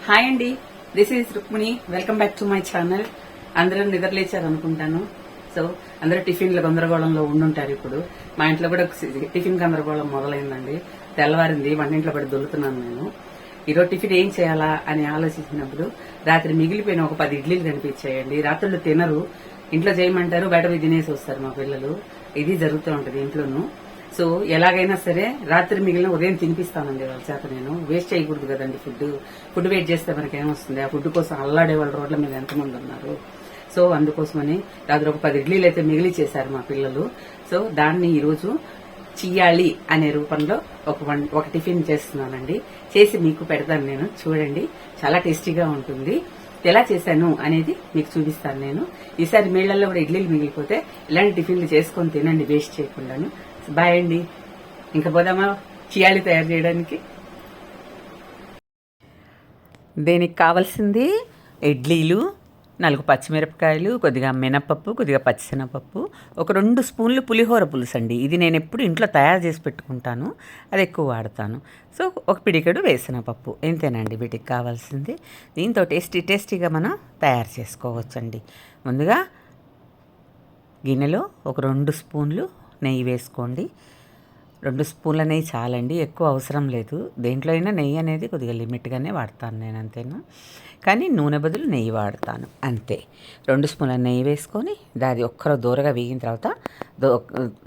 Hi అండి, this is Rukmini. Welcome back to my channel. అందరూ నిద్రలేచారు అనుకుంటాను. సో అందరూ టిఫిన్ల గందరగోళంలో ఉండుంటారు. ఇప్పుడు మా ఇంట్లో కూడా టిఫిన్ గందరగోళం మొదలైందండి. తెల్లవారింది, వంటింట్లో పడి దొరుకుతున్నాను నేను. ఈరోజు టిఫిన్ ఏం చేయాలా అని ఆలోచించినప్పుడు రాత్రి మిగిలిపోయిన ఒక 10 ఇడ్లీలు కనిపించాయండి. రాత్రులు తినరు, ఇంట్లో చేయమంటారు, బయట పోయి తినేసి వస్తారు మా పిల్లలు. ఇది జరుగుతూ ఉంటది ఇంట్లోనూ. సో ఎలాగైనా సరే రాత్రి మిగిలిన ఉదయం తినిపిస్తానండి వాళ్ళ చేత. నేను వేస్ట్ చేయకూడదు కదండి ఫుడ్ వేస్ట్ చేస్తే మనకి ఏమొస్తుంది? ఆ ఫుడ్ కోసం అల్లాడే వాళ్ళ రోడ్ల మీద ఎంతమంది ఉన్నారు. సో అందుకోసమని రాత్రి ఒక 10 ఇడ్లీలు అయితే మిగిలి చేశారు మా పిల్లలు. సో దాన్ని ఈరోజు చెయ్యాలి అనే రూపంలో ఒక టిఫిన్ చేస్తున్నానండి. చేసి మీకు పెడతాను నేను, చూడండి. చాలా టేస్టీగా ఉంటుంది. ఎలా చేశాను అనేది మీకు చూపిస్తాను నేను. ఈసారి మేళ్లలో కూడా ఇడ్లీలు మిగిలిపోతే ఇలాంటి టిఫిన్లు చేసుకొని తినండి, వేస్ట్ చేయకుండాను. బాయ్ అండి. ఇంకా పోదామా చియాలి తయారు చేయడానికి. దీనికి కావాల్సింది ఇడ్లీలు, 4 పచ్చిమిరపకాయలు, కొద్దిగా మినపప్పు, కొద్దిగా పచ్చిశనగపప్పు, ఒక 2 స్పూన్లు పులిహోర పులుసు అండి. ఇది నేను ఎప్పుడు ఇంట్లో తయారు చేసి పెట్టుకుంటాను, అది ఎక్కువ వాడతాను. సో ఒక పిడికెడు వేసినపప్పు, ఇంతేనండి వీటికి కావాల్సింది. దీంతో టేస్టీగా మనం తయారు చేసుకోవచ్చండి. ముందుగా గిన్నెలో ఒక 2 స్పూన్లు నెయ్యి వేసుకోండి. 2 స్పూన్ల నెయ్యి చాలండి, ఎక్కువ అవసరం లేదు. దేంట్లో అయినా నెయ్యి అనేది కొద్దిగా లిమిట్గానే వాడతాను నేను, అంతేను. కానీ నూనె బదులు నెయ్యి వాడతాను, అంతే. 2 స్పూన్ల నెయ్యి వేసుకొని దాది ఒక్కరో దూరగా వేగిన తర్వాత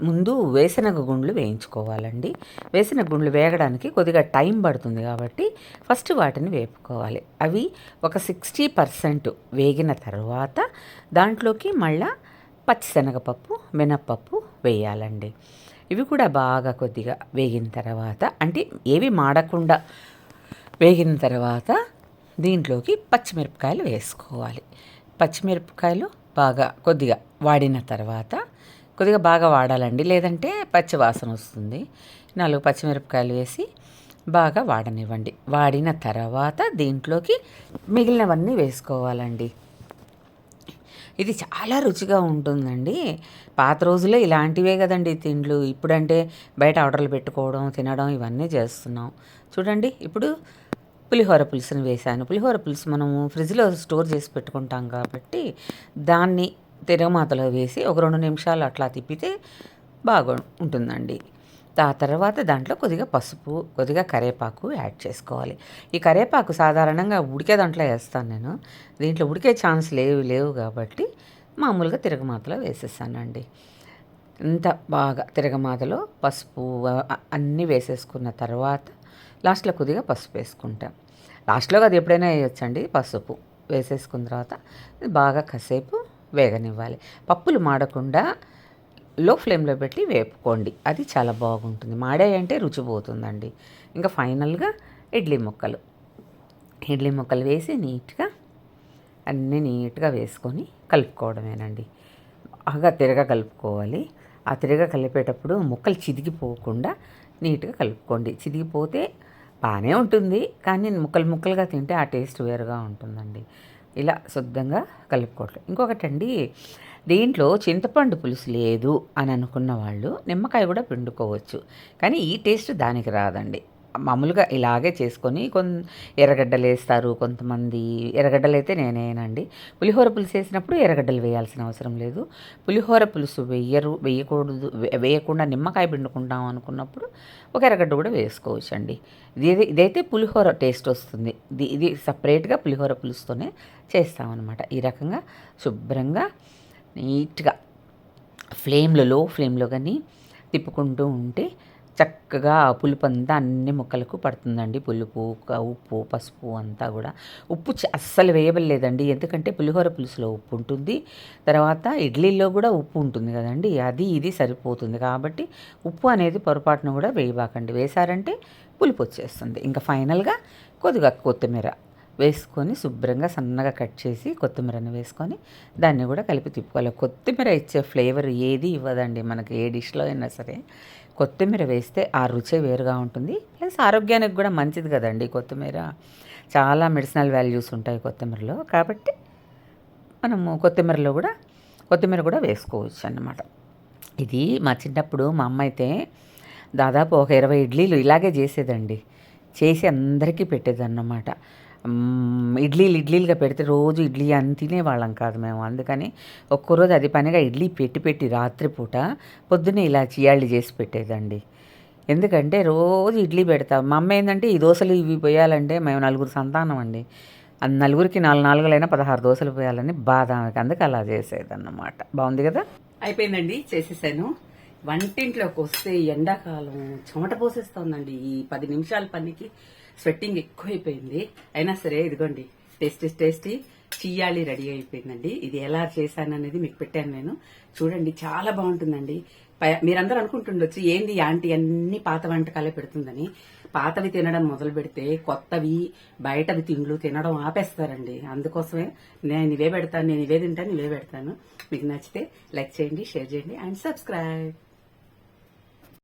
ముందు వేసిన గుండ్లు వేయించుకోవాలండి. వేసిన గుండ్లు వేగడానికి కొద్దిగా టైం పడుతుంది కాబట్టి ఫస్ట్ వాటిని వేపుకోవాలి. అవి ఒక 60% వేగిన తర్వాత దాంట్లోకి మళ్ళా పచ్చిశనగపప్పు, మినప్పప్పు వేయాలండి. ఇవి కూడా బాగా కొద్దిగా వేగిన తర్వాత, అంటే ఏవి మాడకుండా వేగిన తర్వాత దీంట్లోకి పచ్చిమిరపకాయలు వేసుకోవాలి. పచ్చిమిరపకాయలు బాగా కొద్దిగా వాడిన తర్వాత, కొద్దిగా బాగా వాడాలండి, లేదంటే పచ్చి వాసన వస్తుంది. 4 పచ్చిమిరపకాయలు వేసి బాగా వాడనివ్వండి. వాడిన తర్వాత దీంట్లోకి మిగిలినవన్నీ వేసుకోవాలండి. ఇది చాలా రుచిగా ఉంటుందండి. పాత రోజుల్లో ఇలాంటివే కదండి తిండ్లు. ఇప్పుడంటే బయట ఆర్డర్లు పెట్టుకోవడం, తినడం ఇవన్నీ చేస్తున్నాం. చూడండి, ఇప్పుడు పులిహోర పులుసుని వేశాను. పులిహోర పులుసు మనము ఫ్రిడ్జ్లో స్టోర్ చేసి పెట్టుకుంటాం కాబట్టి దాన్ని తిరగమాతలో వేసి ఒక 2 నిమిషాలు అట్లా తిప్పితే బాగా ఉంటుందండి. ఆ తర్వాత దాంట్లో కొద్దిగా పసుపు, కొద్దిగా కరివేపాకు యాడ్ చేసుకోవాలి. ఈ కరివేపాకు సాధారణంగా ఉడికే దాంట్లో వేస్తాను నేను. దీంట్లో ఉడికే ఛాన్స్ లేవు కాబట్టి మామూలుగా తిరగమాతలో వేసేసానండి. ఇంత బాగా తిరగమాతలో పసుపు అన్నీ వేసేసుకున్న తర్వాత లాస్ట్లో కొద్దిగా పసుపు వేసుకుంటాం. లాస్ట్లో అది ఎప్పుడైనా వేయొచ్చండి. పసుపు వేసేసుకున్న తర్వాత బాగా కాసేపు వేగనివ్వాలి. పప్పులు మాడకుండా లో ఫ్లేమ్లో పెట్టి వేపుకోండి, అది చాలా బాగుంటుంది. మాడాయంటే రుచి పోతుందండి. ఇంకా ఫైనల్గా ఇడ్లీ ముక్కలు వేసి అన్నీ నీట్గా వేసుకొని కలుపుకోవడమేనండి. బాగా కలుపుకోవాలి. ఆ కలిపేటప్పుడు ముక్కలు చిదిగిపోకుండా నీట్గా కలుపుకోండి. చిదిగిపోతే బాగానే ఉంటుంది, కానీ ముక్కలుగా తింటే ఆ టేస్ట్ వేరుగా ఉంటుందండి. ఇలా శుద్ధంగా కలుపుకోవట్లేదు. ఇంకొకటండి, దీంట్లో చింతపండు పులుసు లేదు అని అనుకున్న వాళ్ళు నిమ్మకాయ కూడా పిండుకోవచ్చు, కానీ ఈ టేస్ట్ దానికి రాదండి. మామూలుగా ఇలాగే చేసుకొని ఎర్రగడ్డలు వేస్తారు కొంతమంది. ఎర్రగడ్డలు అయితే నేనేనండి. పులిహోర పులుసు వేసినప్పుడు ఎర్రగడ్డలు వేయాల్సిన అవసరం లేదు. పులిహోర పులుసు వేయకుండా నిమ్మకాయ పిండుకుంటాం అనుకున్నప్పుడు ఒక ఎర్రగడ్డ కూడా వేసుకోవచ్చు అండి. ఇదైతే పులిహోర టేస్ట్ వస్తుంది. ఇది సపరేట్గా పులిహోర పులుసుతోనే చేస్తామన్నమాట. ఈ రకంగా శుభ్రంగా నీట్గా లో ఫ్లేమ్లో కానీ తిప్పుకుంటూ ఉంటే చక్కగా పులుపు అంతా అన్ని ముక్కలకు పడుతుందండి. పులుపు, ఉప్పు, పసుపు అంతా కూడా. ఉప్పు అస్సలు వేయబడలేదండి, ఎందుకంటే పులిహోర పులుసులో ఉప్పు ఉంటుంది, తర్వాత ఇడ్లీలో కూడా ఉప్పు ఉంటుంది కదండి, ఇది సరిపోతుంది. కాబట్టి ఉప్పు అనేది పొరపాటును కూడా వేయబాకండి. వేశారంటే పులుపు వచ్చేస్తుంది. ఇంకా ఫైనల్గా కొద్దిగా కొత్తిమీర వేసుకొని శుభ్రంగా సన్నగా కట్ చేసి కొత్తిమీరని వేసుకొని దాన్ని కూడా కలిపి తిప్పుకోవాలి. కొత్తిమీర ఇచ్చే ఫ్లేవర్ ఏది ఇవ్వదండి మనకి, ఏ డిష్లో అయినా సరే. కొత్తిమీర వేస్తే ఆ రుచి వేరుగా ఉంటుంది, ప్లస్ ఆరోగ్యానికి కూడా మంచిది కదండి కొత్తిమీర. చాలా మెడిసినల్ వాల్యూస్ ఉంటాయి కొత్తిమీరలో, కాబట్టి మనము కొత్తిమీర కూడా వేసుకోవచ్చు అన్నమాట. ఇది మా చిన్నప్పుడు మా అమ్మ అయితే దాదాపు ఒక 20 ఇడ్లీలు ఇలాగే చేసేదండి. చేసి అందరికీ పెట్టేదన్నమాట. ఇడ్లీలుగా పెడితే రోజు ఇడ్లీ అని తినేవాళ్ళం కాదు మేము. అందుకని ఒక్కరోజు అది పనిగా ఇడ్లీ పెట్టి రాత్రిపూట పొద్దున్నే ఇలా చియాళ్ళు చేసి పెట్టేదండి. ఎందుకంటే రోజు ఇడ్లీ పెడతాం. మా అమ్మ ఏంటంటే ఈ దోశలు ఇవి పోయాలంటే మేము 4 సంతానం అండి. నలుగురికి 4 16 దోశలు పోయాలని బాధ ఆమెకి. అందుకు అలా చేసేదన్నమాట. బాగుంది కదా. అయిపోయిందండి, చేసేసాను. వంటింట్లోకి వస్తే ఎండాకాలం చెమట పోసేస్తోందండి. ఈ 10 నిమిషాల పనికి స్వెట్టింగ్ ఎక్కువైపోయింది. అయినా సరే ఇదిగోండి టేస్టీ చియ్యాలి రెడీ అయిపోయిందండి. ఇది ఎలా చేశాననేది మీకు పెట్టాను నేను, చూడండి. చాలా బాగుంటుందండి. మీరందరూ అనుకుంటుండొచ్చు ఏంది ఆంటీ అన్ని పాత వంటకాలే పెడుతుందని. పాతవి తినడం మొదలు పెడితే కొత్తవి బయటవి తిండ్లు తినడం ఆపేస్తారండి. అందుకోసమే నేను ఇవే తింటాను, ఇవే పెడతాను. మీకు నచ్చితే లైక్ చేయండి, షేర్ చేయండి అండ్ సబ్స్క్రైబ్.